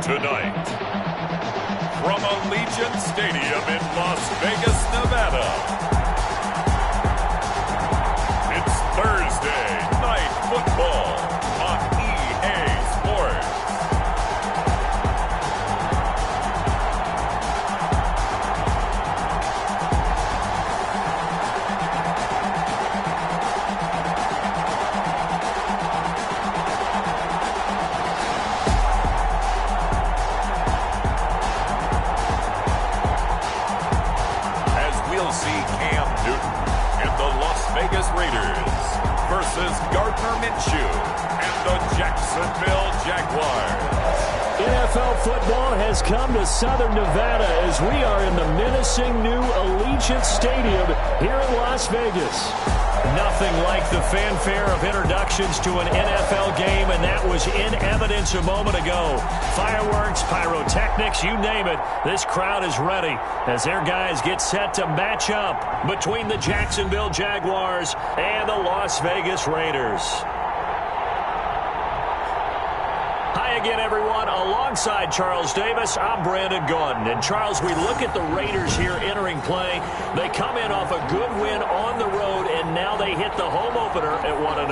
Tonight, from Allegiant Stadium in Las Vegas, Nevada, it's Thursday Night Football on EA Sports. Vegas Raiders versus Gardner Minshew and the Jacksonville Jaguars. NFL football has come to Southern Nevada as we are in the menacing new Allegiant Stadium here in Las Vegas. Nothing like the fanfare of introductions to an NFL game, and that was in evidence a moment ago. Fireworks, pyrotechnics, you name it, this crowd is ready as their guys get set to match up between the Jacksonville Jaguars and the Las Vegas Raiders. Hi again, everyone. Alongside Charles Davis, I'm Brandon Gaudin. And Charles, we look at the Raiders here entering play. They come in off a good win on the road, and now they hit the home opener at 1-0.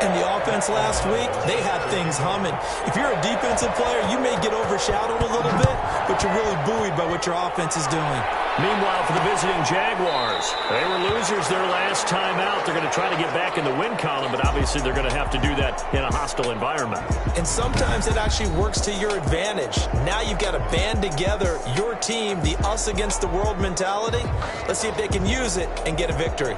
And the offense last week, they had things humming. If you're a defensive player, you may get overshadowed a little bit, but you're really buoyed by what your offense is doing. Meanwhile, for the visiting Jaguars, they were losers their last time out. They're going to try to get back in the win column, but obviously they're going to have to do that in a hostile environment. And sometimes it actually works to your advantage. Now you've got to band together your team, the us against the world mentality. Let's see if they can use it and get a victory.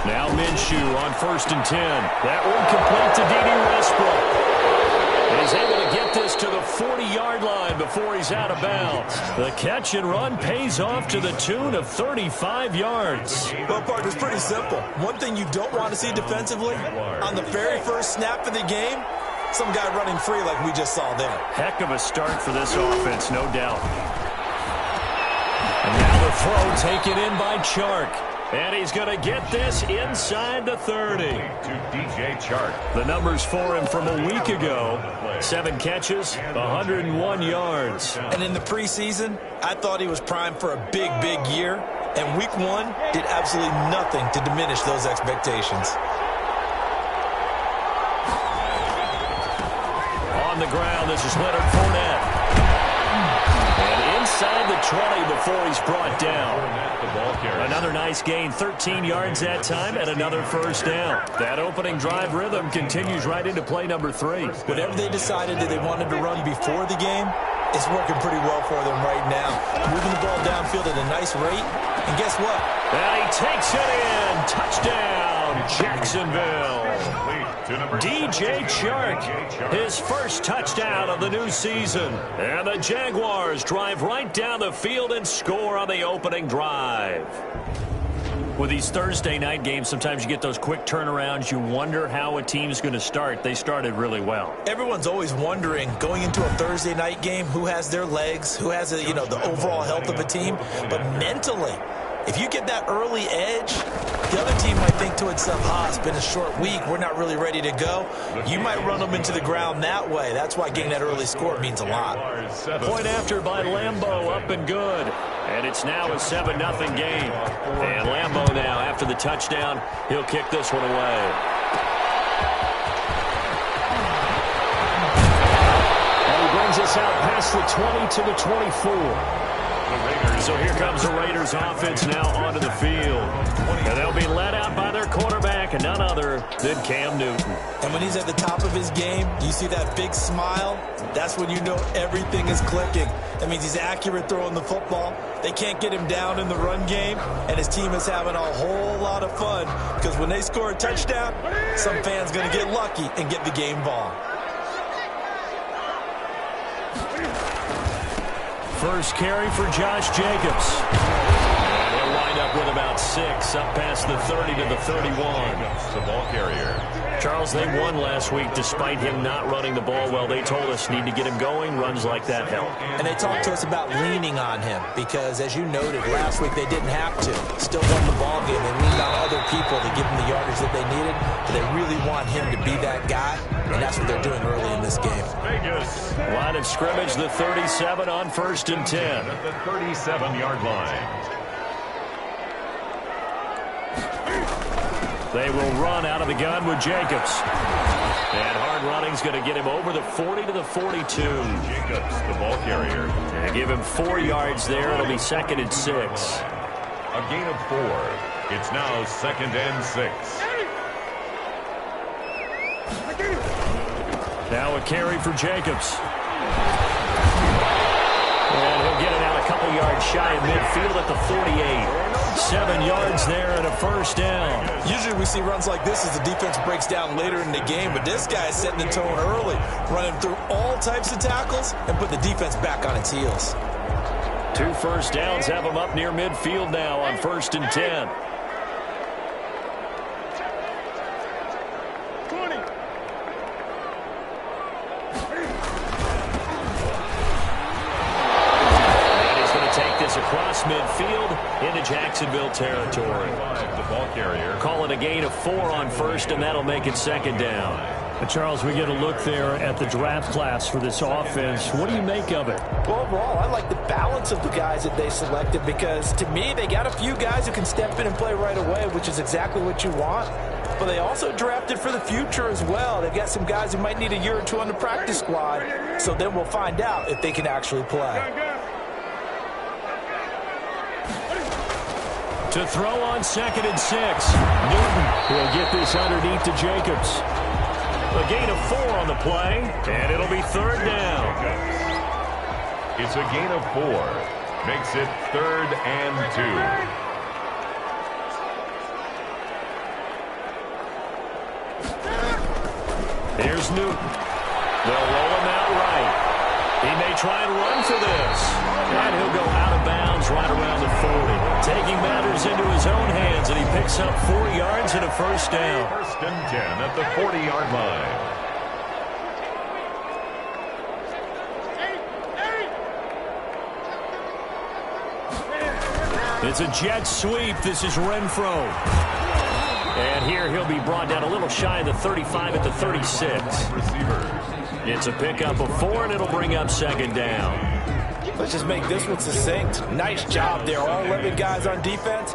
Now Minshew on 1st and 10. That one complete to D.D. Westbrook. He's able to get this to the 40-yard line before he's out of bounds. The catch and run pays off to the tune of 35 yards. Well, partner, it's pretty simple. One thing you don't want to see defensively, on the very first snap of the game, some guy running free like we just saw there. Heck of a start for this offense, no doubt. And now the throw taken in by Chark. And he's going to get this inside the 30. To DJ Chark. The numbers for him from a week ago. 7 catches, 101 yards. And in the preseason, I thought he was primed for a big, big year. And week 1 did absolutely nothing to diminish those expectations. On the ground, this is Leonard Fournette. And inside the 20 before he's brought down. Another nice gain, 13 yards that time, and another first down. That opening drive rhythm continues right into play number 3. Whatever they decided that they wanted to run before the game, it's working pretty well for them right now. Moving the ball downfield at a nice rate, and guess what? And he takes it in. Touchdown, Jacksonville. DJ Chark, his first touchdown of the new season. And the Jaguars drive right down the field and score on the opening drive. With these Thursday night games, sometimes you get those quick turnarounds. You wonder how a team's going to start. They started really well. Everyone's always wondering, going into a Thursday night game, who has their legs, who has the overall health of a team. But mentally, if you get that early edge, the other team might think to itself, it's been a short week, we're not really ready to go. You might run them into the ground that way. That's why getting that early score means a lot. Point after by Lambeau, up and good. And it's now a 7-0 game. And Lambeau now, after the touchdown, he'll kick this one away. And he brings us out past the 20 to the 24. So here comes the Raiders offense now onto the field. And they'll be led out by their quarterback, and none other than Cam Newton. And when he's at the top of his game, you see that big smile, that's when you know everything is clicking. That means he's accurate throwing the football. They can't get him down in the run game, and his team is having a whole lot of fun because when they score a touchdown, some fan's going to get lucky and get the game ball. First carry for Josh Jacobs. And he'll They'll wind up with about 6, up past the 30 to the 31. The ball carrier. Charles, they won last week despite him not running the ball well. They told us need to get him going. Runs like that help. And they talked to us about leaning on him because, as you noted, last week they didn't have to. Still won the ball game. They leaned on other people to give them the yardage that they needed. But they really want him to be that guy, and that's what they're doing early in this game. Vegas. Line of scrimmage, the 37 on 1st and 10. At the 37-yard line. They will run out of the gun with Jacobs. And hard running's going to get him over the 40 to the 42. Jacobs, the ball carrier. And give him 4 yards there. It'll be 2nd and 6. A gain of 4. It's now 2nd and 6. Now a carry for Jacobs. And he'll get it out a couple yards shy of midfield at the 48. 7 yards there and a 1st down. Usually we see runs like this as the defense breaks down later in the game, but this guy is setting the tone early, running through all types of tackles and put the defense back on its heels. 2 1st downs have him up near midfield now on 1st and 10. Across midfield into Jacksonville territory. The ball carrier. Call it a gain of 4 on 1st, and that'll make it 2nd down. Charles, we get a look there at the draft class for this offense. What do you make of it? Well, overall, I like the balance of the guys that they selected because, to me, they got a few guys who can step in and play right away, which is exactly what you want. But they also drafted for the future as well. They've got some guys who might need a year or 2 on the practice squad, so then we'll find out if they can actually play. To throw on 2nd and 6. Newton will get this underneath to Jacobs. A gain of 4 on the play, and it'll be 3rd down. It's a gain of 4. Makes it 3rd and 2. Here's Newton. They'll roll him out right. He may try and run for this. And he'll go out of bounds right around the 40. Taking matters into his own hands, and he picks up 4 yards and a 1st down. 1st and 10 at the 40-yard line. It's a jet sweep. This is Renfro. And here he'll be brought down a little shy of the 35 at the 36. Receivers. It's a pickup of 4, and it'll bring up 2nd down. Let's just make this one succinct. Nice job there. All 11 guys on defense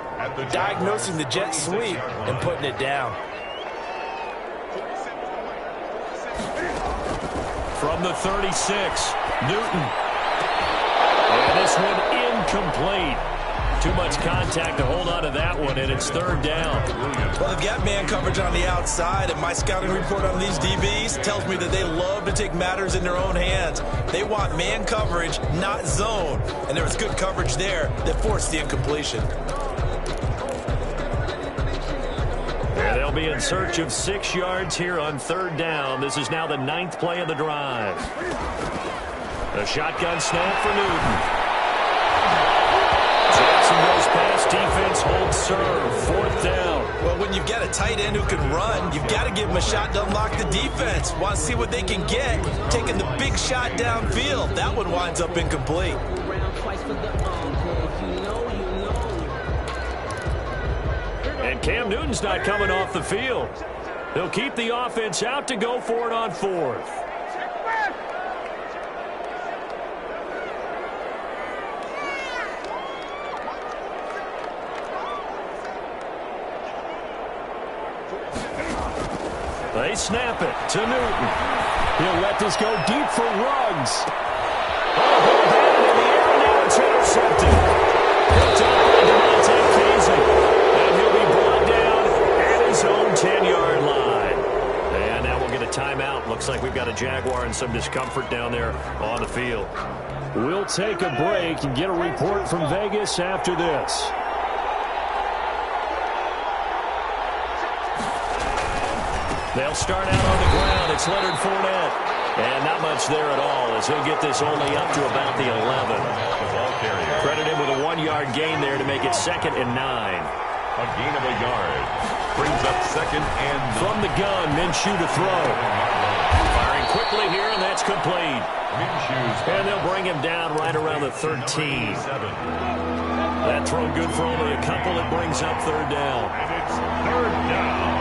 diagnosing the jet sweep and putting it down. From the 36, Newton. And this one incomplete. Too much contact to hold on to that one, and it's 3rd down. Well, they've got man coverage on the outside, and my scouting report on these DBs tells me that they love to take matters in their own hands. They want man coverage, not zone, and there was good coverage there that forced the incompletion. And they'll be in search of 6 yards here on 3rd down. This is now the 9th play of the drive. A shotgun snap for Newton. Jacksonville's pass defense holds serve. 4th down. Well, when you've got a tight end who can run, you've got to give him a shot to unlock the defense. Want to see what they can get, taking the big shot downfield. That one winds up incomplete. And Cam Newton's not coming off the field. They'll keep the offense out to go for it on 4th. They snap it to Newton. He'll let this go deep for Ruggs. Oh, down in the air, now it's intercepted. Picked up by Devontae Casey. And he'll be brought down at his own 10-yard line. And now we'll get a timeout. Looks like we've got a Jaguar and some discomfort down there on the field. We'll take a break and get a report from Vegas after this. They'll start out on the ground. It's Leonard Fournette. And not much there at all as he'll get this only up to about the 11. The ball carrier. Credit him with a 1-yard gain there to make make it 2nd and 9. A gain of a yard. Brings up 2nd and 9. From the gun, Minshew to throw. Firing quickly here, and that's complete. And they'll bring him down right around the 13. That throw good for only a couple. It brings up 3rd down. And it's 3rd down.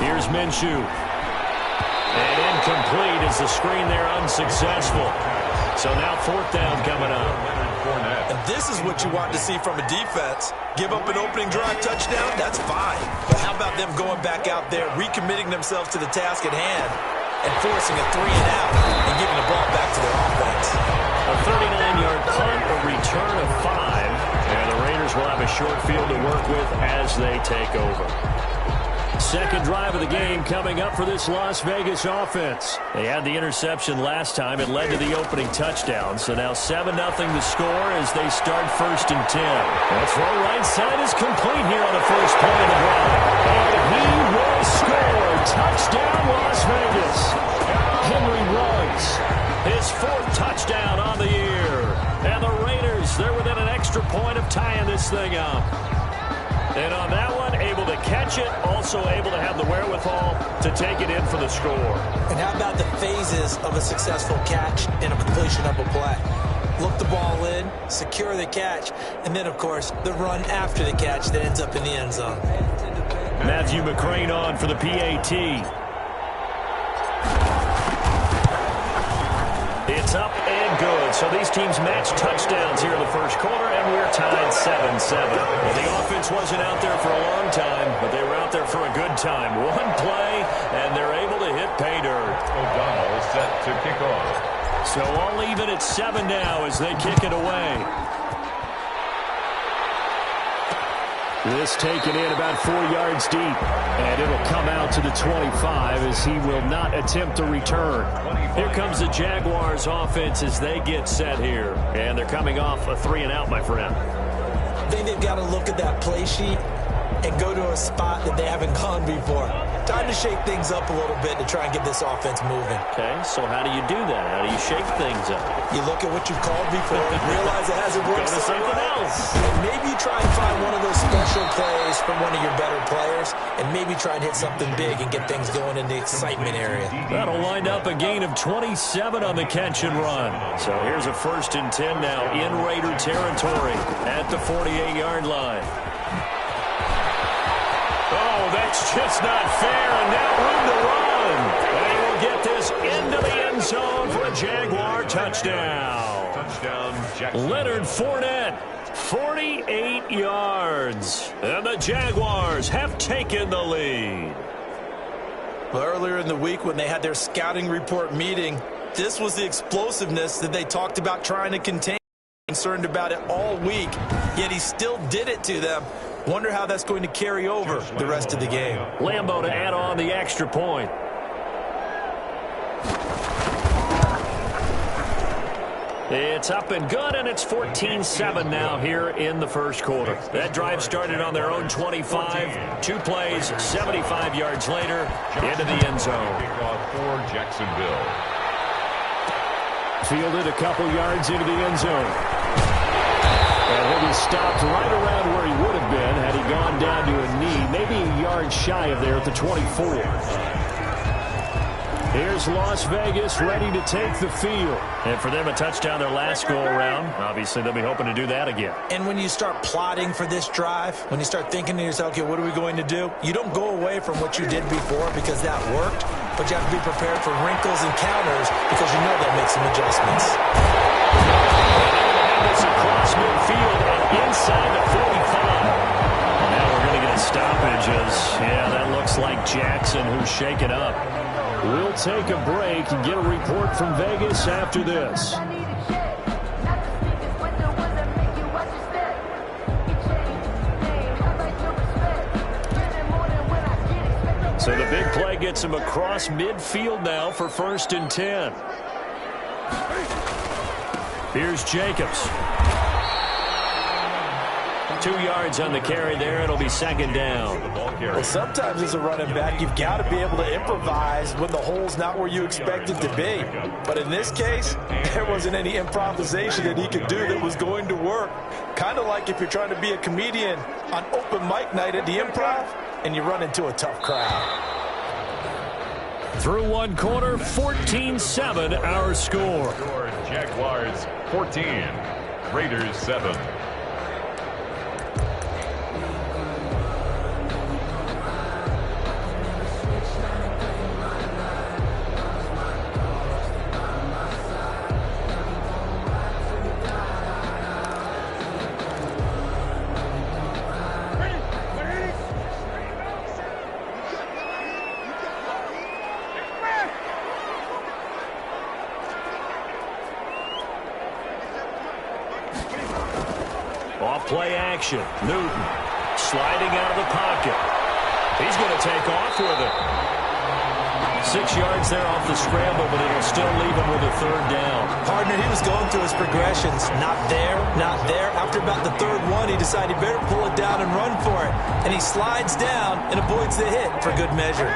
Here's Minshew. And incomplete as the screen there unsuccessful. So now 4th down coming up. And this is what you want to see from a defense. Give up an opening drive touchdown, that's fine. But how about them going back out there, recommitting themselves to the task at hand, and forcing a 3 and out and giving the ball back to their offense. A 39-yard punt, a return of 5. And the Raiders will have a short field to work with as they take over. 2nd drive of the game coming up for this Las Vegas offense. They had the interception last time. It led to the opening touchdown. So now 7-0 the score as they start 1st and 10. That throw right side is complete here on the first play of the drive. And he will score. Touchdown, Las Vegas. Henry Ruggs, his 4th touchdown on the year. And the Raiders, they're within an extra point of tying this thing up. And on that one, able to catch it, also able to have the wherewithal to take it in for the score. And how about the phases of a successful catch and a completion of a play? Look the ball in, secure the catch, and then, of course, the run after the catch that ends up in the end zone. Matthew McCrane on for the PAT. It's up and good. So these teams match touchdowns here in the first quarter, and we're tied 7-7. Well, the offense wasn't out there for a long time, but they were out there for a good time. One play, and they're able to hit pay dirt. O'Donnell set to kick off. So all even at 7 now as they kick it away. This taken in about 4 yards deep, and it'll come out to the 25 as he will not attempt to return. Here comes the Jaguars offense as they get set here, and they're coming off a 3 and out, my friend. I think they've got to look at that play sheet and go to a spot that they haven't gone before. Time to shake things up a little bit to try and get this offense moving. Okay, so how do you do that? How do you shake things up? You look at what you've called before and realize it hasn't worked Go to something else. And maybe you try and find one of those special plays from one of your better players, and maybe try and hit something big and get things going in the excitement area. That'll wind up a gain of 27 on the catch and run. So here's a 1st and 10 now in Raider territory at the 48-yard line. Oh, that's just not fair, and now room to run. And they will get this into the end zone for a Jaguar touchdown. Touchdown, Jacksonville. Leonard Fournette, 48 yards. And the Jaguars have taken the lead. Well, earlier in the week when they had their scouting report meeting, this was the explosiveness that they talked about trying to contain. Concerned about it all week, yet he still did it to them. Wonder how that's going to carry over the rest of the game. Lambeau to add on the extra point. It's up and good, and it's 14-7 now here in the first quarter. That drive started on their own 25. 2 plays, 75 yards later, into the end zone. Kickoff for Jacksonville. Fielded a couple yards into the end zone. And he'll be stopped right around where he would have been had he gone down to a knee, maybe a yard shy of there at the 24. Here's Las Vegas ready to take the field. And for them, a touchdown their last go-around. Obviously, they'll be hoping to do that again. And when you start plotting for this drive, when you start thinking to yourself, okay, what are we going to do? You don't go away from what you did before because that worked, but you have to be prepared for wrinkles and counters because you know they'll make some adjustments. It's across midfield and inside the 45. Now we're going to get a stoppage as, yeah, that looks like Jackson who's shaken up. We'll take a break and get a report from Vegas after this. So the big play gets him across midfield now for 1st and 10. Here's Jacobs. 2 yards on the carry there. It'll be second down. Well, sometimes as a running back, you've got to be able to improvise when the hole's not where you expect it to be. But in this case, there wasn't any improvisation that he could do that was going to work. Kind of like if you're trying to be a comedian on open mic night at the Improv and you run into a tough crowd. Through one quarter, 14-7 our score. Jaguars 14, Raiders 7. Play action. Newton sliding out of the pocket. He's going to take off with it. 6 yards there off the scramble, but it'll still leave him with a third down. Partner, he was going through his progressions. Not there, not there. After about the third one, he decided he better pull it down and run for it. And he slides down and avoids the hit for good measure.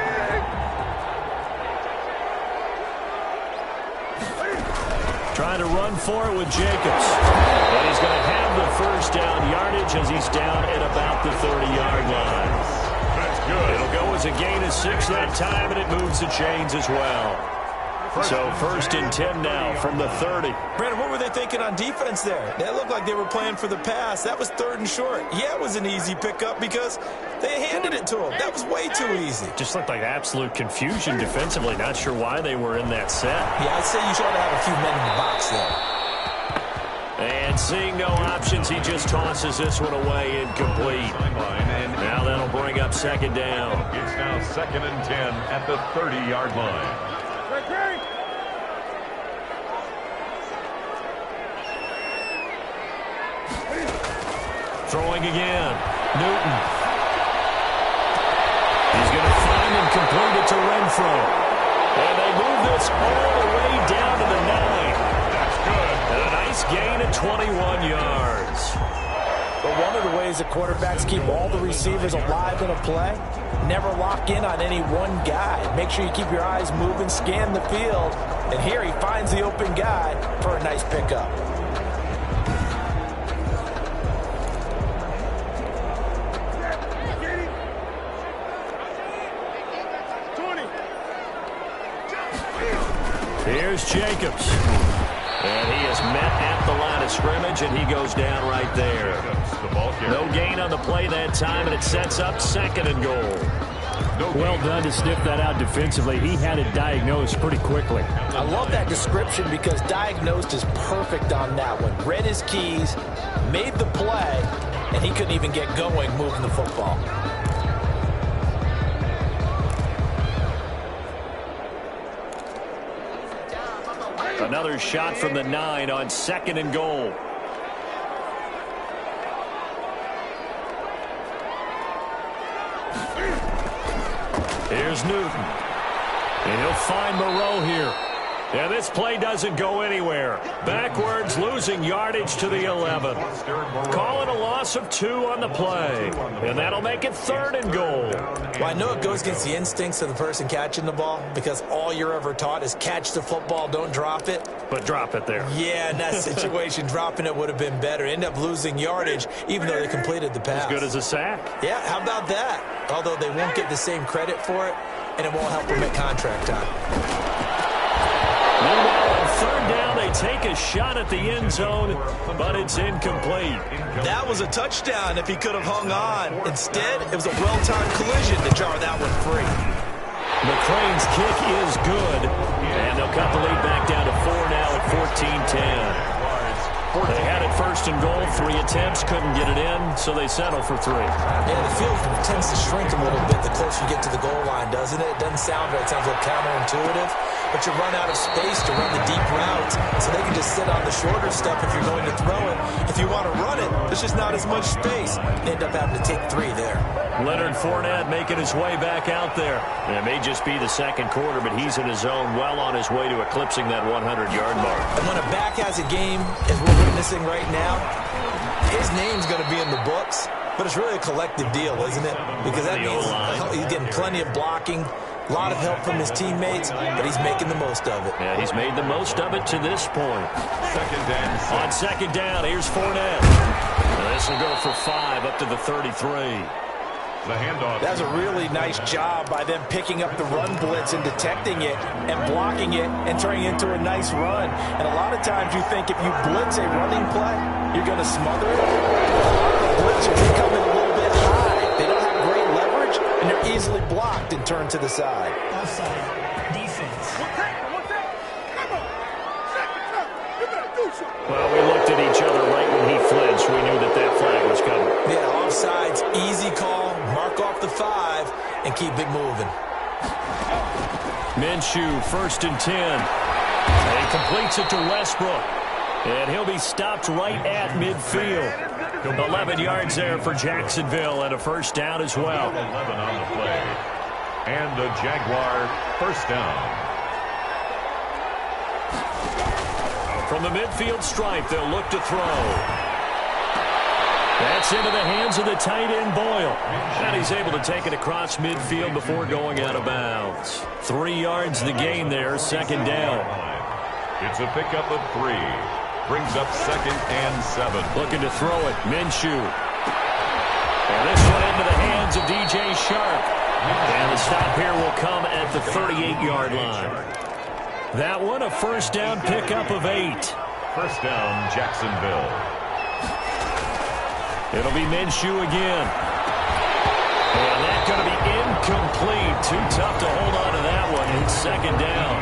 Trying to run for it with Jacobs. And he's going to have the first down yardage as he's down at about the 30-yard line. That's good. It'll go as a gain of 6 that time, and it moves the chains as well. So first and 10 now from the 30. Brandon, what were they thinking on defense there? They looked like they were playing for the pass. That was third and short. Yeah, it was an easy pickup because they handed it to him. That was way too easy. Just looked like absolute confusion defensively. Not sure why they were in that set. Yeah, I'd say you should have a few men in the box there. And seeing no options, he just tosses this one away incomplete. Now that'll bring up second down. It's now second and 10 at the 30-yard line. Throwing again. Newton. He's going to find and complete it to Renfro. And they move this all the way down to the 9. That's good. And a nice gain of 21 yards. But one of the ways that quarterbacks keep all the receivers alive in a play, never lock in on any one guy. Make sure you keep your eyes moving, scan the field. And here he finds the open guy for a nice pickup. Here's Jacobs. And he is met at the line of scrimmage, and he goes down right there. No gain on the play that time, and it sets up second and goal. Well done to sniff that out defensively. He had it diagnosed pretty quickly. I love that description because diagnosed is perfect on that one. Read his keys, made the play, and he couldn't even get going moving the football. Another shot from the 9 on second and goal. Here's Newton. And he'll find Moreau here. And this play doesn't go anywhere. Backwards, losing yardage to the 11. Calling a loss of 2 on the play. And that'll make it third and goal. Well, I know it goes against the instincts of the person catching the ball because all you're ever taught is catch the football, don't drop it. But drop it there. Yeah, in that situation, dropping it would have been better. End up losing yardage even though they completed the pass. As good as a sack. Yeah, how about that? Although they won't get the same credit for it, and it won't help them at contract time. Meanwhile, on third down, they take a shot at the end zone, but it's incomplete. That was a touchdown if he could have hung on. Instead, it was a well-timed collision to jar that one free. McCrane's kick is good, and they'll cut the lead back down to 4 now at 14-10. They had it first and goal, 3 attempts, couldn't get it in, so they settle for 3. Yeah, the field tends to shrink a little bit the closer you get to the goal line, doesn't it? It doesn't sound right. It sounds a little counterintuitive, but you run out of space to run the deep routes, so they can just sit on the shorter stuff if you're going to throw it. If you want to run it, there's just not as much space. You end up having to take 3 there. Leonard Fournette making his way back out there. And it may just be the second quarter, but he's in his zone, well on his way to eclipsing that 100-yard mark. And when a back has a game, as we're witnessing right now, His name's going to be in the books, but it's really a collective deal, isn't it? Because that means he's getting plenty of blocking, a lot of help from his teammates, but he's making the most of it. Yeah, he's made the most of it to this point. On second down, here's Fournette. This will go for 5 up to the 33. The handoff. That's a really nice job by them picking up the run blitz and detecting it and blocking it and turning it into a nice run. And a lot of times you think if you blitz a running play, you're going to smother it. A lot of the blitzers, they come in a little bit high. They don't have great leverage, and they're easily blocked and turned to the side. Offside. Defense. Well, we looked at each other right when he flinched. We knew that that flag was coming. Yeah, offsides, easy call, mark off the 5, and keep it moving. Minshew, 1st and 10. And he completes it to Westbrook. And he'll be stopped right at midfield. 11 yards there for Jacksonville and a first down as well. 11 on the play. And the Jaguar first down. From the midfield stripe, they'll look to throw. That's into the hands of the tight end, Boyle. And he's able to take it across midfield before going out of bounds. 3 yards the gain there, second down. It's a pickup of 3. Brings up 2nd and 7. Looking to throw it, Minshew. And this one into the hands of DJ Shark. And the stop here will come at the 38-yard line. That one, a first down pickup of 8. First down, Jacksonville. It'll be Minshew again. And that's going to be incomplete. Too tough to hold on to that one. It's second down.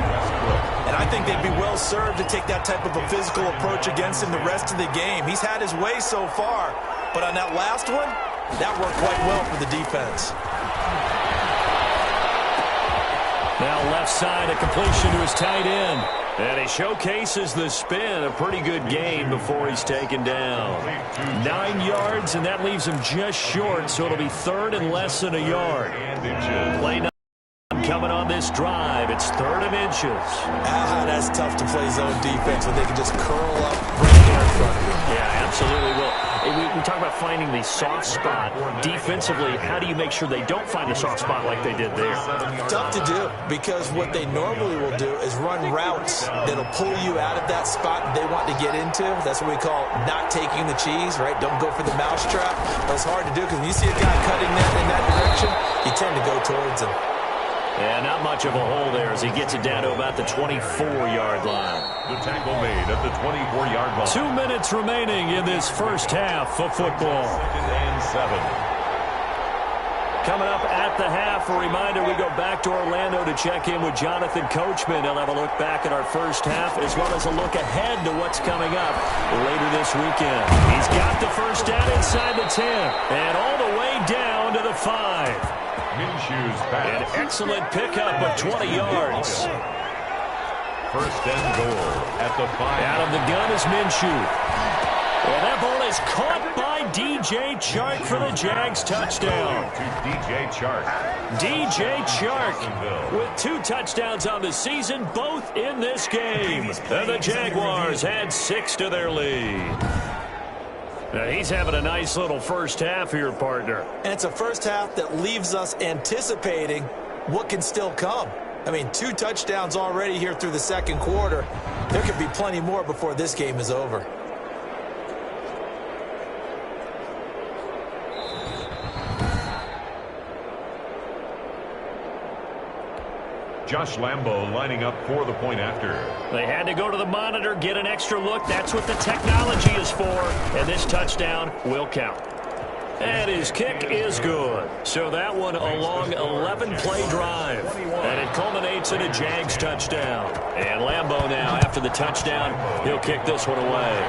And I think they'd be well served to take that type of a physical approach against him the rest of the game. He's had his way so far, but on that last one, that worked quite well for the defense. Now left side, a completion to his tight end. And he showcases the spin. A pretty good gain before he's taken down. 9 yards, and that leaves him just short, so it'll be 3rd and less than a yard. Play nine coming on this drive. It's 3rd and inches. That's tough to play zone defense when they can just curl up right there in front of you. Yeah, absolutely. Well, we talk about finding the soft spot. Defensively, how do you make sure they don't find the soft spot like they did there? Tough to do, because what they normally will do is run routes that'll pull you out of that spot they want to get into. That's what we call not taking the cheese, right? Don't go for the mousetrap. That's hard to do, because when you see a guy cutting that in that direction, you tend to go towards him. Yeah, not much of a hole there as he gets it down to about the 24-yard line. The tackle made at the 24-yard line. 2 minutes remaining in this first half of football. 2nd and 7. Coming up at the half, a reminder, we go back to Orlando to check in with Jonathan Coachman. He'll have a look back at our first half as well as a look ahead to what's coming up later this weekend. He's got the first down inside the 10 and all the way down to the 5. Minshew's pass. An excellent pickup of 20 yards. First and goal at the 5. Out of the gun is Minshew. And that ball is caught by DJ Chark for the Jags touchdown. To DJ Chark. DJ Chark with 2 touchdowns on the season, both in this game. And the Jaguars add 6 to their lead. Now he's having a nice little first half here, partner. And it's a first half that leaves us anticipating what can still come. I mean, 2 touchdowns already here through the second quarter. There could be plenty more before this game is over. Josh Lambo lining up for the point after. They had to go to the monitor, get an extra look. That's what the technology is for. And this touchdown will count. And his kick is good. So that one a long 11-play drive. And it culminates in a Jags touchdown. And Lambo now, after the touchdown, he'll kick this one away.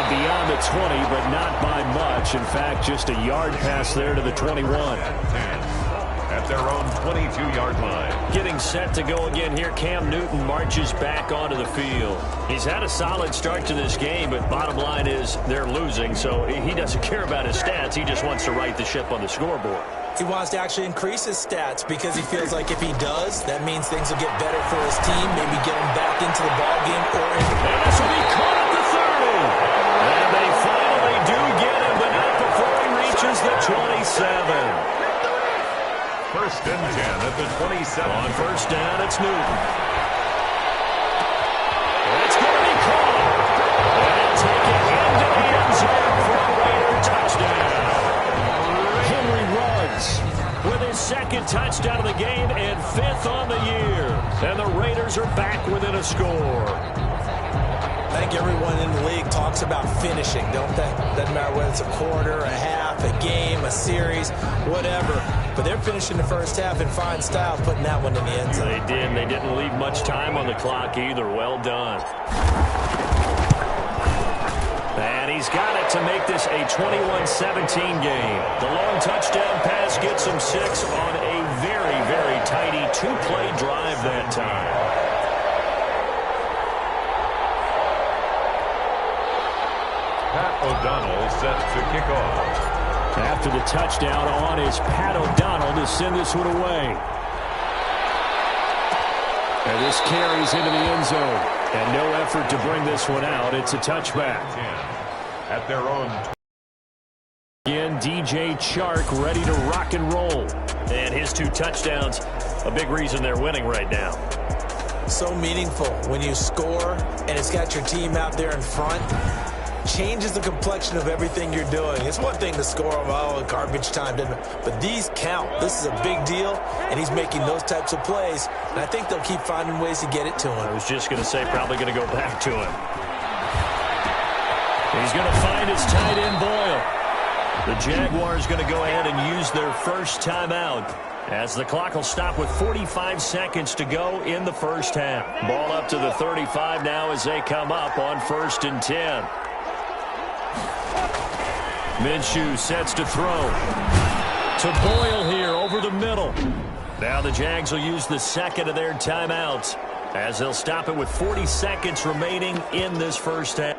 Beyond the 20, but not by much. In fact, just a yard pass there to the 21. At their own 22-yard line. Getting set to go again here, Cam Newton marches back onto the field. He's had a solid start to this game, but bottom line is they're losing, so he doesn't care about his stats. He just wants to right the ship on the scoreboard. He wants to actually increase his stats because he feels like if he does, that means things will get better for his team, maybe get him back into the ballgame. And this will be caught at the 30. And they finally do get him, but not before he reaches the 27. First and 10 at the 27. On first down, it's Newton. And it's going to be caught. And he'll take it into the end zone for a Raider touchdown. Henry Ruggs with his second touchdown of the game and 5th on the year. And the Raiders are back within a score. I think everyone in the league talks about finishing, don't they? Doesn't matter whether it's a quarter, a half, a game, a series, whatever. But they're finishing the first half in fine style, putting that one in the end zone. They did. They didn't leave much time on the clock either. Well done. And he's got it to make this a 21-17 game. The long touchdown pass gets him 6 on a very, very tidy 2-play drive that time. Pat O'Donnell set to kick off. After the touchdown on is Pat O'Donnell to send this one away. And this carries into the end zone. And no effort to bring this one out. It's a touchback. At their own. Again, DJ Chark ready to rock and roll. And his 2 touchdowns, a big reason they're winning right now. So meaningful when you score and it's got your team out there in front. Changes the complexion of everything you're doing. It's one thing to score, garbage time, but these count. This is a big deal, and he's making those types of plays, and I think they'll keep finding ways to get it to him. I was just going to say probably going to go back to him. He's going to find his tight end Boyle. The Jaguars going to go ahead and use their first timeout as the clock will stop with 45 seconds to go in the first half. Ball up to the 35 now as they come up on 1st and 10. Minshew sets to throw. To Boyle here over the middle. Now the Jags will use the second of their timeouts as they'll stop it with 40 seconds remaining in this first half.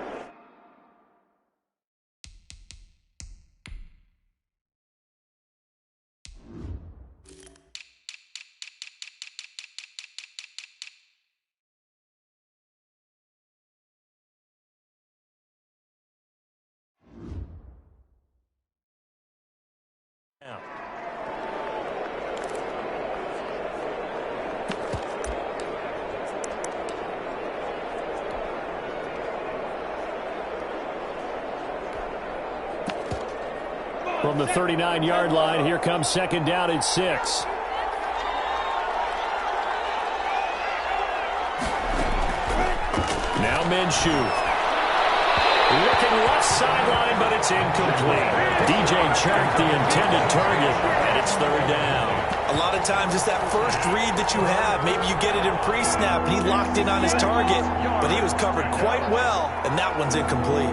From the 39-yard line, here comes second down at 6. Now Minshew. Looking left sideline, but it's incomplete. DJ Chark, the intended target, and it's 3rd down. A lot of times it's that first read that you have. Maybe you get it in pre-snap, and he locked in on his target, but he was covered quite well, and that one's incomplete.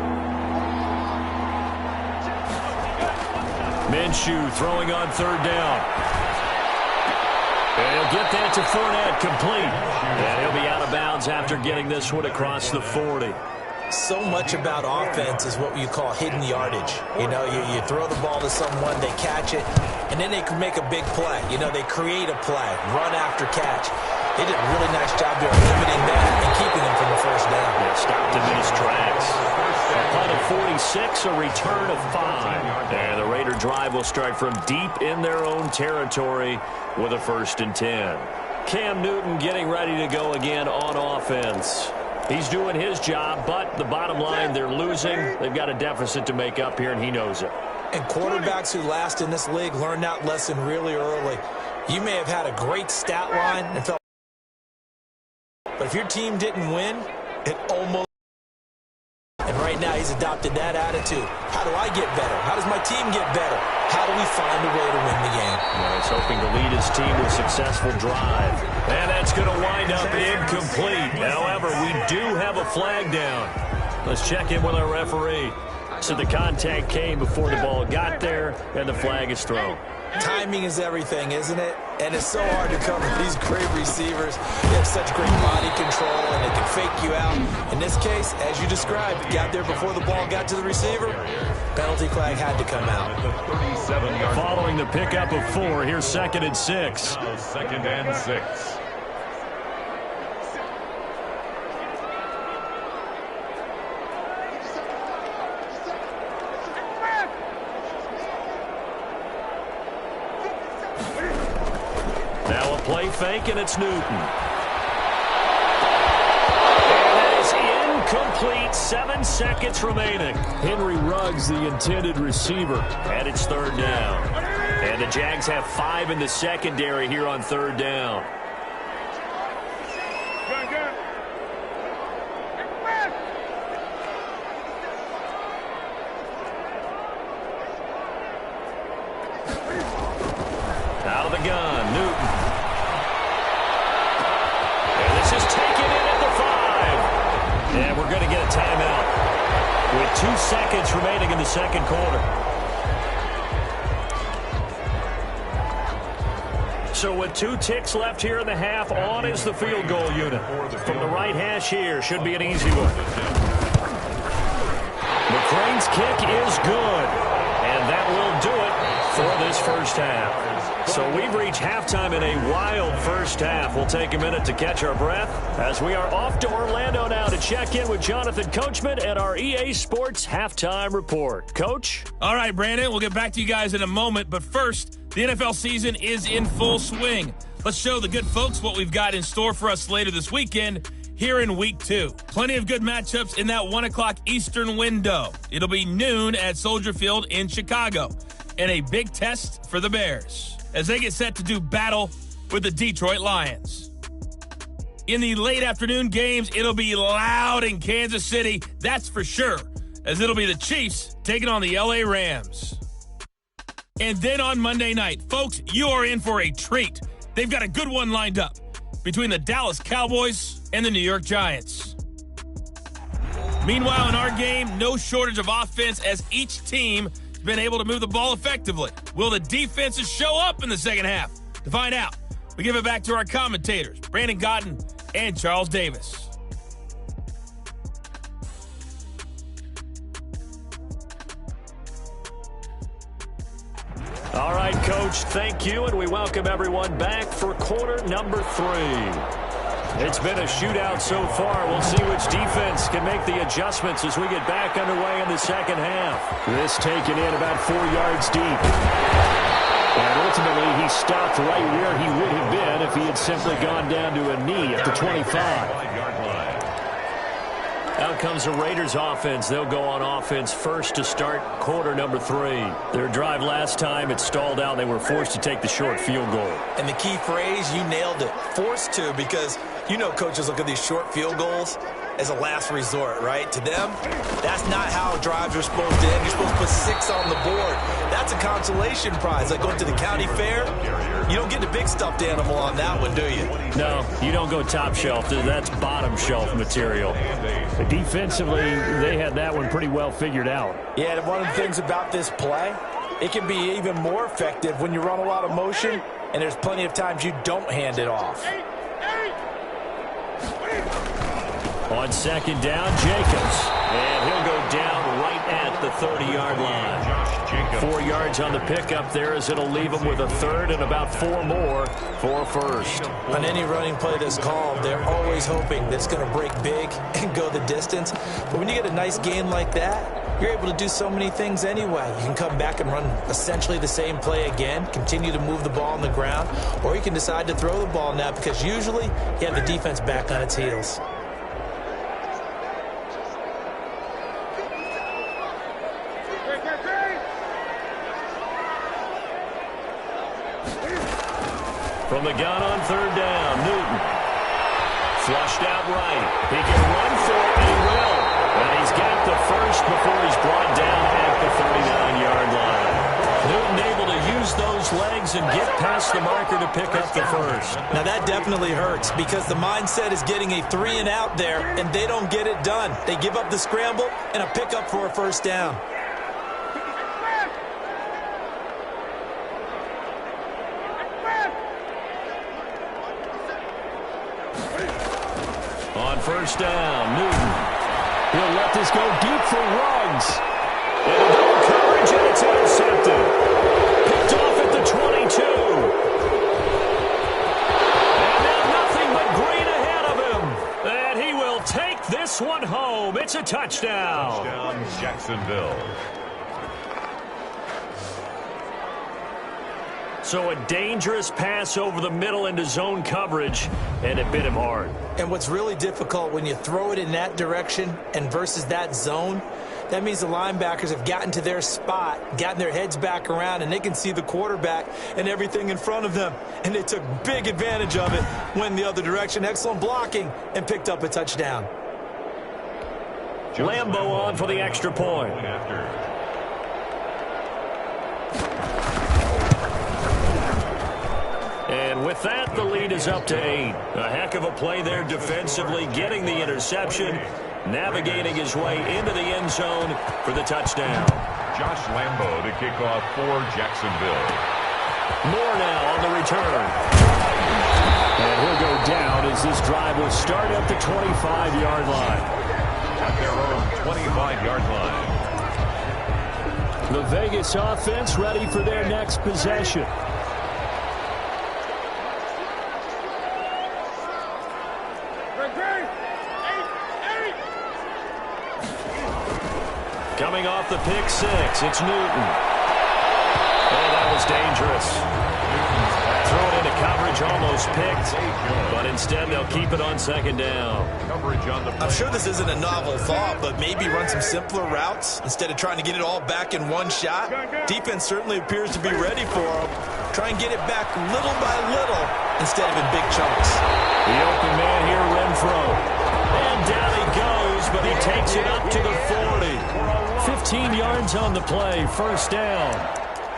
Minshew throwing on 3rd down. And he'll get that to Fournette, complete. And he'll be out of bounds after getting this one across the 40. So much about offense is what you call hidden yardage. You know, you throw the ball to someone, they catch it, and then they can make a big play. You know, they create a play, run after catch. They did a really nice job there limiting that and keeping him from the first down. Yeah, stopped him in his tracks. A punt of 46, a return of 5. And the Raider drive will start from deep in their own territory with a 1st and 10. Cam Newton getting ready to go again on offense. He's doing his job, but the bottom line, they're losing. They've got a deficit to make up here, and he knows it. And quarterbacks who last in this league learn that lesson really early. You may have had a great stat line and felt, but if your team didn't win, it almost. And right now he's adopted that attitude. How do I get better? How does my team get better? How do we find a way to win the game? Well, he's hoping to lead his team to a successful drive. And that's going to wind up incomplete. However, we do have a flag down. Let's check in with our referee. So the contact came before the ball got there, and the flag is thrown. Timing is everything, isn't it? And it's so hard to cover these great receivers. They have such great body control, and they can fake you out. In this case, as you described, got there before the ball got to the receiver. Penalty flag had to come out. Following the pickup of 4, here's 2nd and 6. Now 2nd and 6. Now a play fake, and it's Newton. And that is incomplete. 7 seconds remaining. Henry Ruggs, the intended receiver. And it's 3rd down. And the Jags have 5 in the secondary here on 3rd down. Out of the gun, Newton. And this is taken in at the 5. And we're going to get a timeout with 2 seconds remaining in the 2nd quarter. So with 2 ticks left here in the half, on is the field goal unit. From the right hash here, should be an easy one. McCrane's kick is good. And that will do it for this first half. So we've reached halftime in a wild first half. We'll take a minute to catch our breath as we are off to Orlando now to check in with Jonathan Coachman and our EA Sports Halftime Report. Coach? All right, Brandon, we'll get back to you guys in a moment. But first, the NFL season is in full swing. Let's show the good folks what we've got in store for us later this weekend here in Week 2. Plenty of good matchups in that 1 o'clock Eastern window. It'll be noon at Soldier Field in Chicago. And a big test for the Bears as they get set to do battle with the Detroit Lions. In the late afternoon games, it'll be loud in Kansas City, that's for sure, as it'll be the Chiefs taking on the LA Rams. And then on Monday night, folks, you are in for a treat. They've got a good one lined up between the Dallas Cowboys and the New York Giants. Meanwhile, in our game, no shortage of offense as each team been able to move the ball effectively. Will the defenses show up in the second half? To find out, we give it back to our commentators, Brandon Godden and Charles Davis. All right, Coach, thank you, and we welcome everyone back for quarter number 3. It's been a shootout so far. We'll see which defense can make the adjustments as we get back underway in the second half. This taken in about 4 yards deep. And ultimately, he stopped right where he would have been if he had simply gone down to a knee at the 25. Out comes the Raiders offense. They'll go on offense first to start quarter number 3. Their drive last time, it stalled out. They were forced to take the short field goal. And the key phrase, you nailed it, forced to, because you know coaches look at these short field goals as a last resort, right? To them, that's not how drives are supposed to end. You're supposed to put 6 on the board. That's a consolation prize. Like going to the county fair, you don't get the big stuffed animal on that one, do you? No, you don't go top shelf. That's bottom shelf material. Defensively, they had that one pretty well figured out. Yeah, and one of the things about this play, it can be even more effective when you run a lot of motion, and there's plenty of times you don't hand it off. On second down, Jacobs. And he'll go down right at the 30-yard line. 4 yards on the pickup there as it'll leave him with a third and about 4 more for first. On any running play that's called, they're always hoping that it's going to break big and go the distance. But when you get a nice gain like that, you're able to do so many things anyway. You can come back and run essentially the same play again, continue to move the ball on the ground, or you can decide to throw the ball now because usually you have the defense back on its heels. From the gun on third down, Newton. Flushed out right. He can run for it, and he will. And he's got the first before he's brought down at the 39-yard line. Newton able to use those legs and get past the marker to pick up the first. Now that definitely hurts because the mindset is getting a 3 and out there, and they don't get it done. They give up the scramble and a pickup for a first down. On first down, Newton. He'll let this go deep for Ruggs. And a double coverage, and it's intercepted. Picked off at the 22. And now nothing but green ahead of him. And he will take this one home. It's a touchdown. Touchdown, Jacksonville. So a dangerous pass over the middle into zone coverage, and it bit him hard. And what's really difficult when you throw it in that direction and versus that zone, that means the linebackers have gotten to their spot, gotten their heads back around, and they can see the quarterback and everything in front of them. And they took big advantage of it, went the other direction. Excellent blocking, and picked up a touchdown. Lambo on for the extra point. And with that, the lead is up to 8. A heck of a play there defensively, getting the interception, navigating his way into the end zone for the touchdown. Josh Lambo to kick off for Jacksonville. More now on the return. And he'll go down as this drive will start at the 25-yard line. At their own 25-yard line. The Vegas offense ready for their next possession. Coming off the pick six, it's Newton. Oh, that was dangerous. Throw it into coverage, almost picked, but instead they'll keep it on second down. Coverage on the play. I'm sure this isn't a novel thought, but maybe run some simpler routes instead of trying to get it all back in one shot. Defense certainly appears to be ready for them. Try and get it back little by little instead of in big chunks. The open man here, Renfro. And down he goes, but he takes it up to the 40. 15 yards on the play, first down.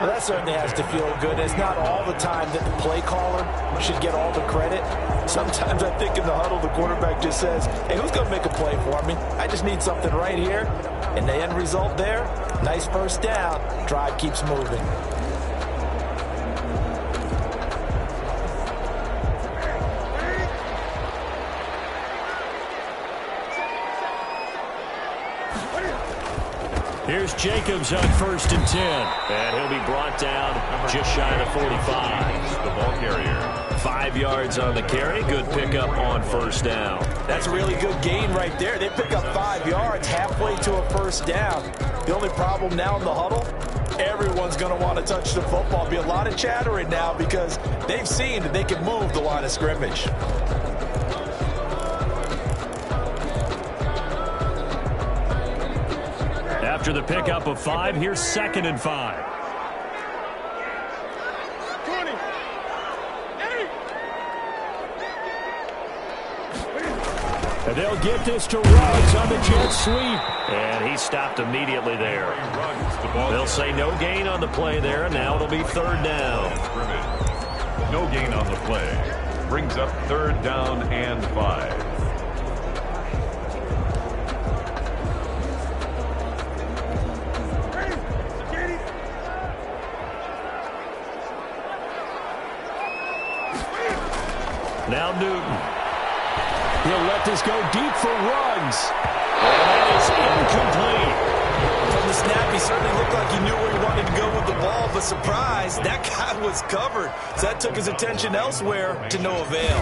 Well, that certainly has to feel good. It's not all the time that the play caller should get all the credit. Sometimes I think in the huddle, the quarterback just says, hey, who's going to make a play for me? I just need something right here. And the end result there, nice first down. Drive keeps moving. Here's Jacobs on first and 10. And he'll be brought down just shy of the 45. The ball carrier. 5 yards on the carry. Good pickup on first down. That's a really good gain right there. They pick up 5 yards halfway to a first down. The only problem now in the huddle, everyone's going to want to touch the football. Be a lot of chattering now because they've seen that they can move the line of scrimmage. After the pickup of 5, here's second and 5. And they'll get this to Ruggs on the jet sweep. And he stopped immediately there. They'll say no gain on the play there, and now it'll be third down. No gain on the play. Brings up third down and 5. Now Newton. He'll let this go deep for Ruggs. And that is incomplete. From the snap, he certainly looked like he knew where he wanted to go with the ball, but surprise, that guy was covered. So that took his attention elsewhere to no avail.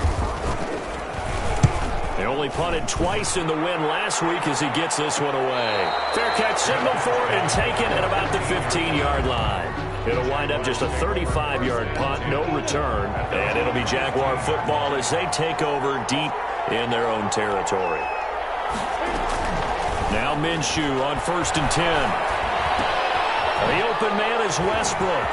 They only punted twice in the win last week as he gets this one away. Fair catch signaled for and taken at about the 15-yard line. It'll wind up just a 35-yard punt, no return, and it'll be Jaguar football as they take over deep in their own territory. Now Minshew on first and 10. The open man is Westbrook.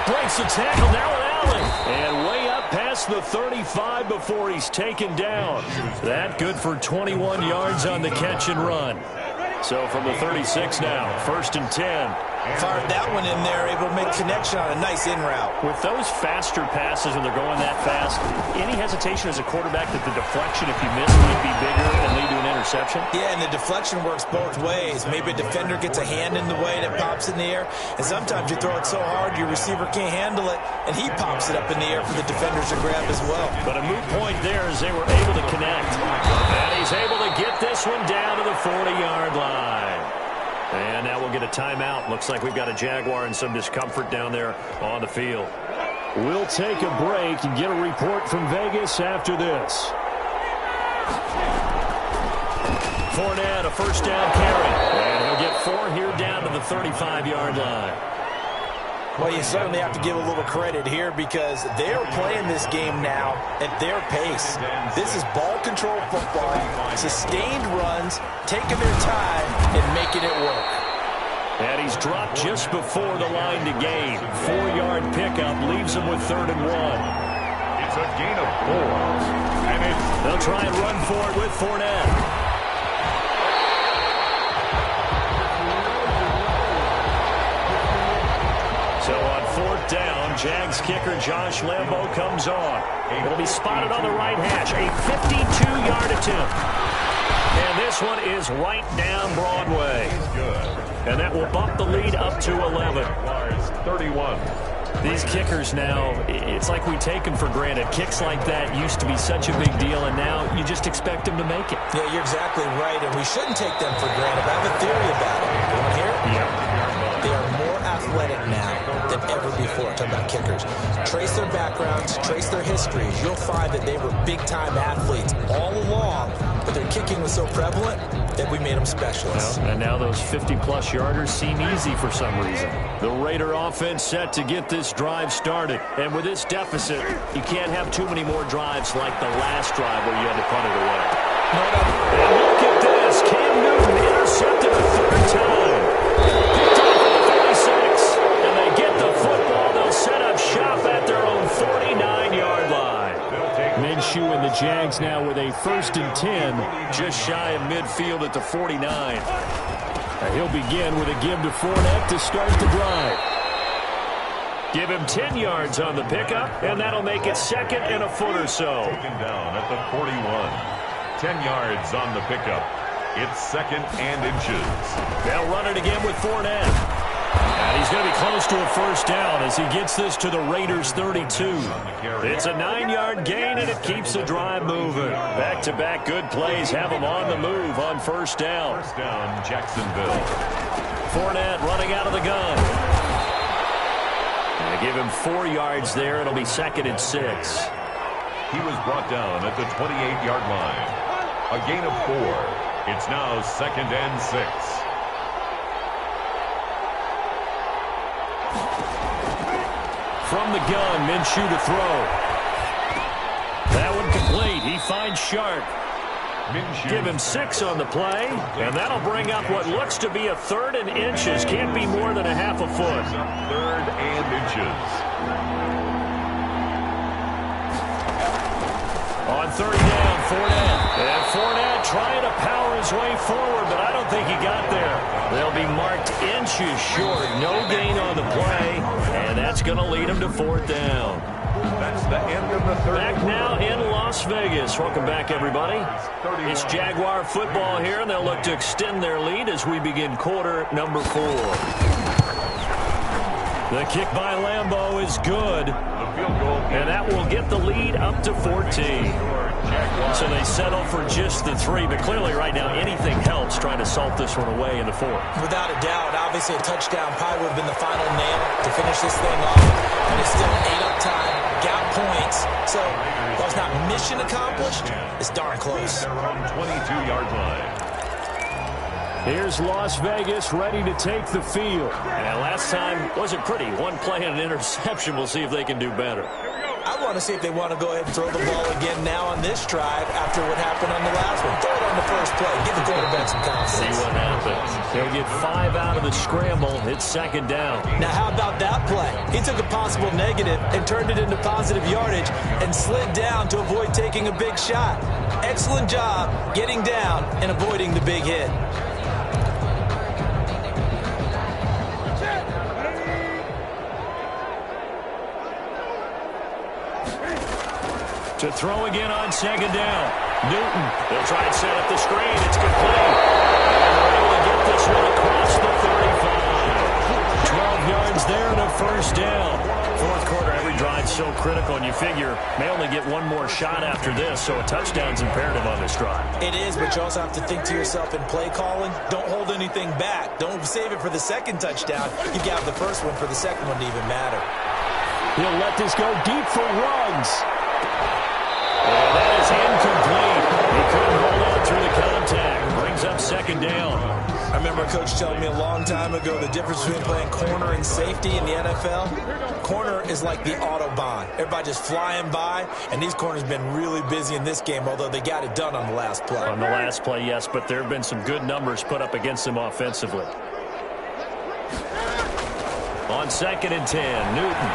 Breaks the tackle, now an alley. And way up past the 35 before he's taken down. That good for 21 yards on the catch and run. So from the 36 now, 1st and 10. Fired that one in there, able to make connection on a nice in route. With those faster passes when they're going that fast, any hesitation as a quarterback that the deflection, if you miss, might be bigger and lead to an interception? Yeah, and the deflection works both ways. Maybe a defender gets a hand in the way and it pops in the air, and sometimes you throw it so hard your receiver can't handle it, and he pops it up in the air for the defenders to grab as well. But a moot point there as they were able to connect. And he's able to get this one down to the 40-yard line. And now we'll get a timeout. Looks like we've got a Jaguar in some discomfort down there on the field. We'll take a break and get a report from Vegas after this. Fournette, a first down carry. And he'll get 4 here down to the 35-yard line. Well, you certainly have to give a little credit here because they're playing this game now at their pace. This is ball control football, sustained runs, taking their time and making it work. And he's dropped just before the line to gain. 4-yard pickup leaves him with 3rd and 1. It's a gain of 4. And they'll try and run for it with Fournette. So on 4th down, Jags kicker Josh Lambo comes on. It'll be spotted on the right hash. A 52-yard attempt. And this one is right down Broadway. And that will bump the lead up to 11. 31. These kickers now, it's like we take them for granted. Kicks like that used to be such a big deal, and now you just expect them to make it. Yeah, you're exactly right, and we shouldn't take them for granted. But I have a theory about it. You want to hear it? Yeah. They are more athletic now than ever before. I'm talking about kickers. Trace their backgrounds, trace their histories. You'll find that they were big-time athletes all along, but their kicking was so prevalent that we made them specialists. Well, and now those 50-plus yarders seem easy for some reason. The Raider offense set to get this drive started. And with this deficit, you can't have too many more drives like the last drive where you had to punt it away. And look at this. Cam Newton intercepted a 3rd time. Picked up at the 36. And they get the football. They'll set up shop at their own 49-yard line. Minshew and the Jags now with a 1st and 10. Just shy of midfield at the 49. He'll begin with a give to Fournette to start the drive. Give him 10 yards on the pickup, and that'll make it 2nd and a foot or so. Taken down at the 41. 10 yards on the pickup. It's 2nd and inches. They'll run it again with Fournette. And he's going to be close to a 1st down as he gets this to the Raiders' 32. It's a 9-yard gain, and it keeps the drive moving. Back-to-back good plays have them on the move on 1st down. 1st down, Jacksonville. Fournette running out of the gun. And they give him 4 yards there. It'll be 2nd and 6. He was brought down at the 28-yard line. A gain of 4. It's now 2nd and 6. From the gun, Minshew to throw. That one complete. He finds Sharp. Minshew. Give him 6 on the play, and that'll bring up what looks to be a 3rd and inches. Can't be more than a half a foot. 3rd and inches. On 3rd down, Fournette. And Fournette trying to power his way forward, but I don't think he got there. They'll be marked inches short. No gain on the play, and that's going to lead him to 4th down. That's the end of the 3rd. Back now in Las Vegas. Welcome back, everybody. It's Jaguar football here, and they'll look to extend their lead as we begin quarter number 4. The kick by Lambo is good, and that will get the lead up to 14. So they settle for just the 3, but clearly right now anything helps trying to salt this one away in the 4th. Without a doubt, obviously a touchdown probably would have been the final nail to finish this thing off, but it's still ate up time, got points, so while it's not mission accomplished, it's darn close. They're on 22-yard line. Here's Las Vegas ready to take the field. And last time wasn't pretty. One play and an interception. We'll see if they can do better. I want to see if they want to go ahead and throw the ball again now on this drive after what happened on the last one. Throw it on the first play. Give the quarterback some confidence. See what happens. They'll get 5 out of the scramble. It's 2nd down. Now, how about that play? He took a possible negative and turned it into positive yardage and slid down to avoid taking a big shot. Excellent job getting down and avoiding the big hit. To throw again on second down. Newton will try and set up the screen. It's complete. And they're able to get this one across the 35. 12 yards there and a first down. Fourth quarter, every drive so critical, and you figure may only get one more shot after this, so a touchdown's imperative on this drive. It is, but you also have to think to yourself in play calling, don't hold anything back. Don't save it for the second touchdown. You can have the first one for the second one to even matter. He'll let this go deep for Ruggs. And that is incomplete. He couldn't hold on through the contact. Brings up second down. I remember a coach telling me a long time ago the difference between playing corner and safety in the NFL. Corner is like the Autobahn. Everybody just flying by, and these corners have been really busy in this game, although they got it done on the last play. On the last play, yes, but there have been some good numbers put up against them offensively. On 2nd and 10, Newton.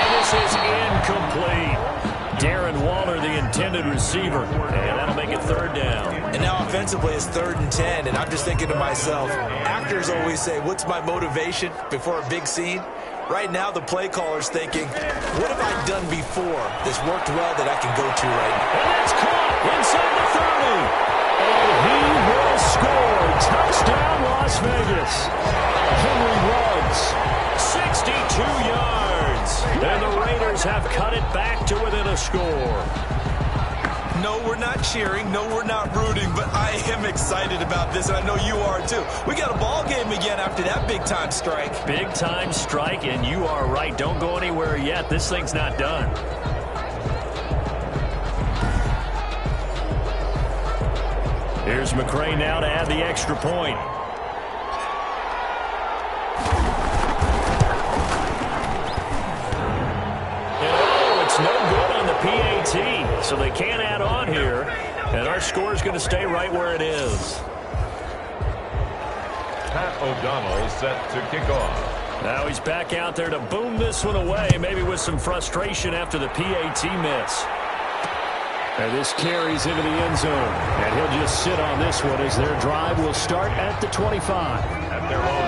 And this is incomplete. Darren Waller, the intended receiver, and that'll make it third down. And now offensively it's 3rd and 10, and I'm just thinking to myself, actors always say, what's my motivation before a big scene? Right now the play caller's thinking, what have I done before that's worked well that I can go to right now? And that's caught inside the 30. And he will score. Touchdown, Las Vegas. Henry Ruggs, 62 yards. And the Raiders have cut it back to within a score. No, we're not cheering. No, we're not rooting. But I am excited about this, and I know you are too. We got a ball game again after that big-time strike. Big-time strike, and you are right. Don't go anywhere yet. This thing's not done. Here's McCray now to add the extra point. No good on the PAT, so they can't add on here, and our score is going to stay right where it is. Pat O'Donnell set to kick off. Now he's back out there to boom this one away, maybe with some frustration after the PAT miss. And this carries into the end zone, and he'll just sit on this one as their drive will start at the 25.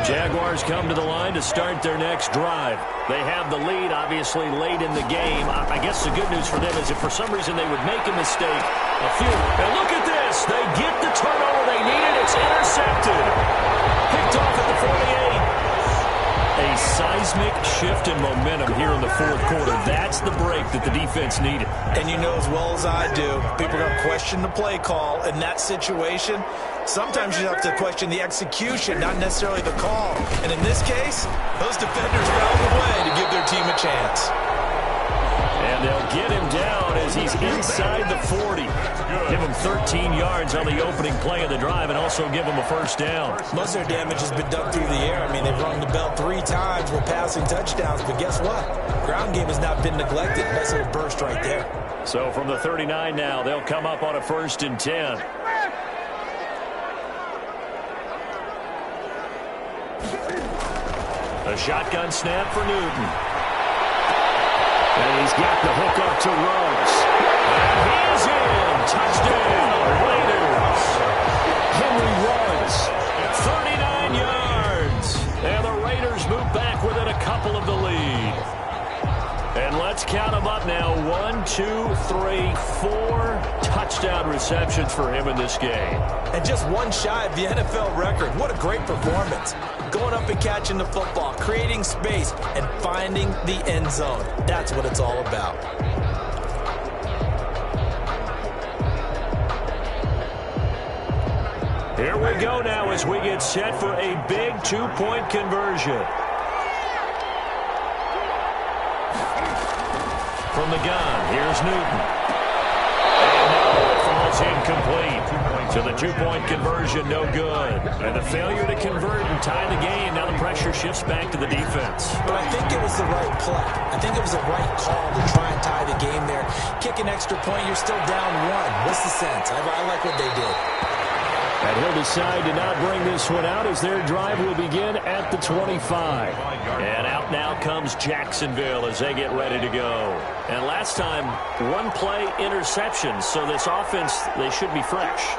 Jaguars come to the line to start their next drive. They have the lead, obviously, late in the game. I guess the good news for them is if for some reason they would make a mistake, and look at this. They get the turnover they needed. It's intercepted. Picked off at the 48. A seismic shift in momentum here in the fourth quarter. That's the break that the defense needed. And you know as well as I do, people are going to question the play call in that situation. Sometimes you have to question the execution, not necessarily the call. And in this case, those defenders found a way to give their team a chance. And they'll get him down as he's inside the 40. Give him 13 yards on the opening play of the drive and also give him a first down. Most of their damage has been done through the air. I mean, they've rung the bell 3 times with passing touchdowns. But guess what? Ground game has not been neglected. Nice little burst right there. So from the 39 now, they'll come up on a 1st and 10. A shotgun snap for Newton. And he's got the hook up to Ruggs. And he is in. Touchdown, Raiders. Henry Ruggs, 39 yards. And the Raiders move back within a couple of the lead. And let's count them up now. 1, 2, 3, 4 touchdown receptions for him in this game. And just one shy of the NFL record. What a great performance. Going up and catching the football, creating space, and finding the end zone. That's what it's all about. Here we go now as we get set for a big 2-point conversion. From the gun, here's Newton. And no, it falls incomplete. So the 2-point conversion, no good. And the failure to convert and tie the game, now the pressure shifts back to the defense. But I think it was the right play. I think it was the right call to try and tie the game there. Kick an extra point, you're still down 1. What's the sense? I like what they did. And he'll decide to not bring this one out as their drive will begin at the 25. And out now comes Jacksonville as they get ready to go. And last time, 1-play interception, so this offense, they should be fresh.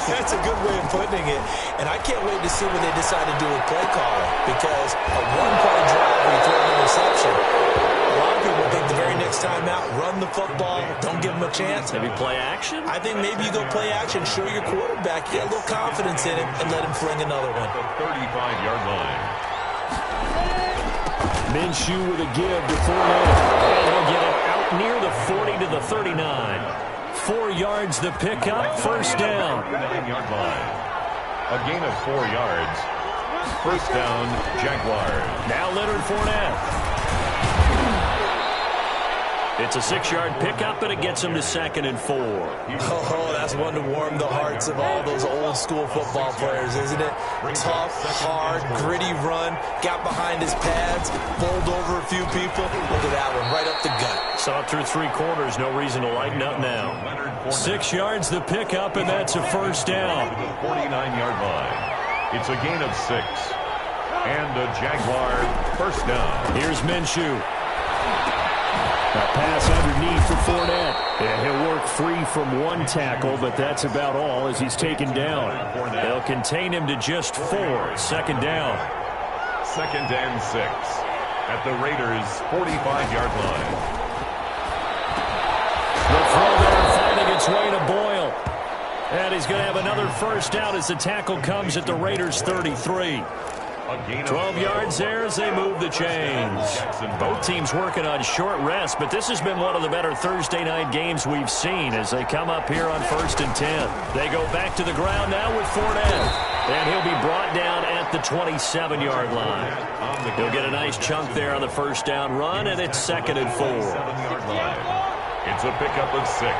That's a good way of putting it. And I can't wait to see what they decide to do with play calling, because a 1-play drive where you throw an interception, a lot of people think the very next time out, run the football, don't give him a chance. Maybe play action? I think maybe you go play action, show your quarterback, get a little confidence in him, and let him fling another one. The 35-yard line. Minshew with a give to Fournette. And he'll get it out near the 40 to the 39. 4 yards the pickup, first down. 39-yard line. A gain of 4 yards. First down, Jaguars. Now Leonard Fournette. It's a 6-yard pickup, and it gets him to 2nd and 4. Oh, that's one to warm the hearts of all those old-school football players, isn't it? Tough, hard, gritty run, got behind his pads, bowled over a few people. Look at that one, right up the gut. Saw it through 3 quarters, no reason to lighten up now. 6 yards the pickup, and that's a first down. 49-yard line. It's a gain of 6. And a Jaguar first down. Here's Minshew. A pass underneath for Fournette. And he'll work free from 1 tackle, but that's about all as he's taken down. They'll contain him to just 4. Second down. 2nd and 6. At the Raiders' 45-yard line. The throw there finding its way to Boyle. And he's going to have another first down as the tackle comes at the Raiders' 33. 12 yards there as they move the chains. Both teams working on short rest, but this has been one of the better Thursday night games we've seen as they come up here on 1st and 10. They go back to the ground now with Fournette, and he'll be brought down at the 27-yard line. He'll get a nice chunk there on the first down run, and it's 2nd and 4. It's a pickup of 6.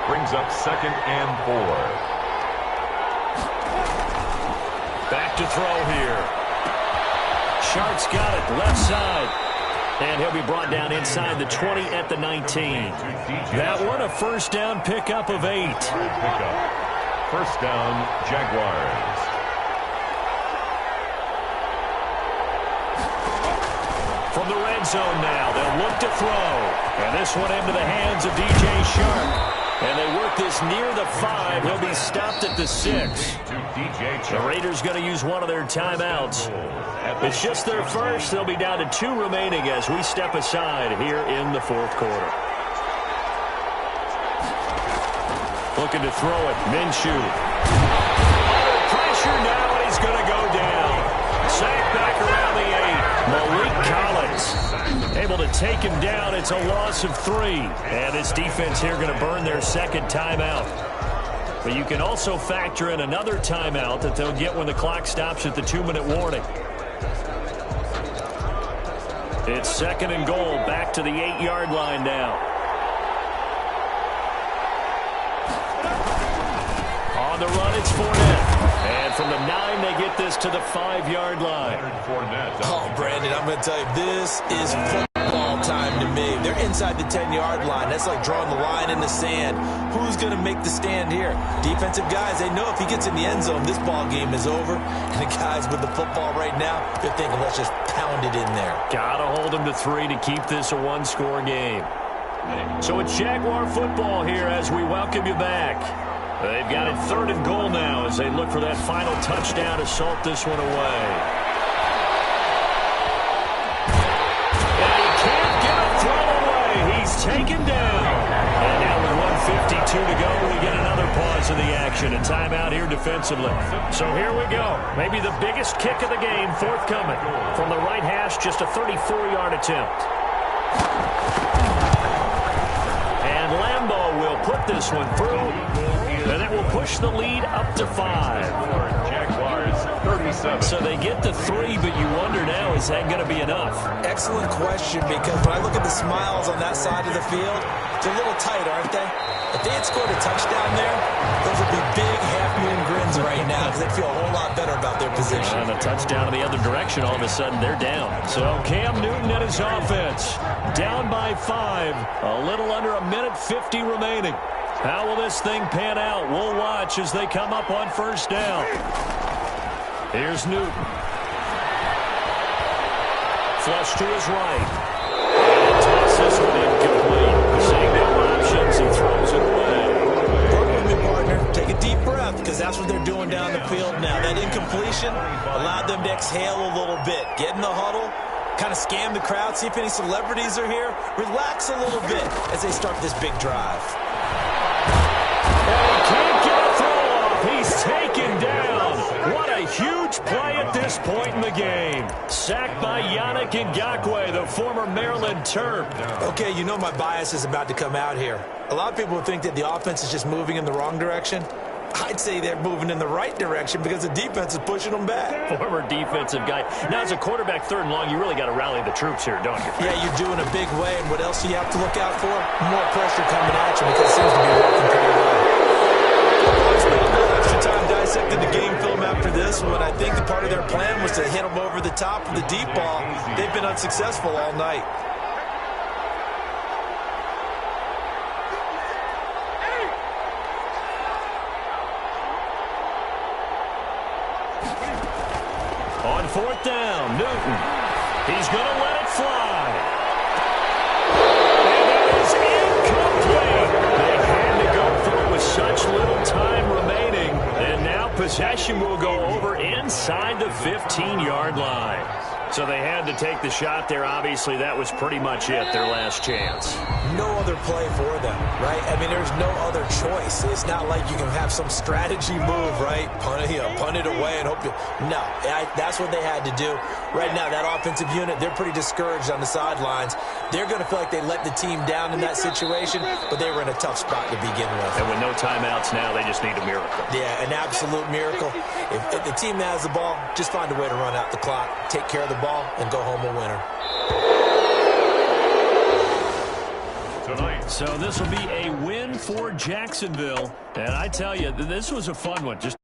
Brings up 2nd and 4. Back to throw here. Sharp's got it, left side. And he'll be brought down inside the 20 at the 19. That one, a first down pickup of 8. Pickup. First down, Jaguars. From the red zone now, they'll look to throw. And this one into the hands of DJ Sharp. And they work this near the 5. He'll be stopped at the 6. The Raiders going to use one of their timeouts. It's just their first. They'll be down to 2 remaining as we step aside here in the 4th quarter. Looking to throw it. Minshew. Pressure now, and he's going to go down. Sacked back around the 8. Malik Collins able to take him down. It's a loss of 3. And this defense here going to burn their 2nd timeout. But you can also factor in another timeout that they'll get when the clock stops at the 2-minute warning. It's 2nd and goal, back to the 8-yard line now. On the run, it's Fournette. And from the 9, they get this to the 5-yard line. Oh, Brandon, I'm going to tell you, this is football time to me. They're inside the 10-yard line. That's like drawing the line in the sand. Who's going to make the stand here? Defensive guys, they know if he gets in the end zone, this ball game is over. And the guys with the football right now, they're thinking, let's just pound it in there. Got to hold them to 3 to keep this a 1-score game. So it's Jaguar football here as we welcome you back. They've got it 3rd and goal now as they look for that final touchdown to salt this one away. And he can't get a throw away. He's taken down. And now with 1:52 to go, we get another pause of the action. A timeout here defensively. So here we go. Maybe the biggest kick of the game forthcoming. From the right hash, just a 34-yard attempt. And Lambeau will put this one through. And that will push the lead up to 5. Jaguars 37. So they get to 3, but you wonder now, is that going to be enough? Excellent question, because when I look at the smiles on that side of the field, they're a little tight, aren't they? If they had scored a touchdown there, those would be big half-moon grins right now because they'd feel a whole lot better about their position. And a touchdown in the other direction, all of a sudden they're down. So Cam Newton and his offense down by 5. A little under a minute 50 remaining. How will this thing pan out? We'll watch as they come up on first down. Here's Newton. Flush to his right. And toss this one incomplete. Seeing no options and throws it away. Work with me, partner. Take a deep breath, because that's what they're doing down the field now. That incompletion allowed them to exhale a little bit. Get in the huddle. kind of scan the crowd, see if any celebrities are here. Relax a little bit as they start this big drive. And he can't get a throw off. He's taken down. What a huge play at this point in the game. Sacked by Yannick Ngakoue, the former Maryland Terp. Okay, you know my bias is about to come out here. A lot of people would think that the offense is just moving in the wrong direction. I'd say they're moving in the right direction because the defense is pushing them back. Former defensive guy. Now, as a quarterback, 3rd and long, you really got to rally the troops here, don't you? Yeah, you're doing a big way, and what else do you have to look out for? More pressure coming at you because it seems to be working pretty well. Spend a little extra time dissecting the game film after this one. I think the part of their plan was to hit them over the top of the deep ball. They've been unsuccessful all night. On 4th down, Newton. He's going to let it fly. And it is incomplete. They had to go for it with such little time remaining. And now possession will go over inside the 15-yard line. So they had to take the shot there. Obviously, that was pretty much it, their last chance. No other play for them, right? I mean, there's no other choice. It's not like you can have some strategy move, right? Punt it away and hope you... No, that's what they had to do. Right now, that offensive unit, they're pretty discouraged on the sidelines. They're going to feel like they let the team down in that situation, but they were in a tough spot to begin with. And with no timeouts now, they just need a miracle. Yeah, an absolute miracle. If the team has the ball, just find a way to run out the clock, take care of the ball, and go home a winner. So this will be a win for Jacksonville. And I tell you, this was a fun one. Just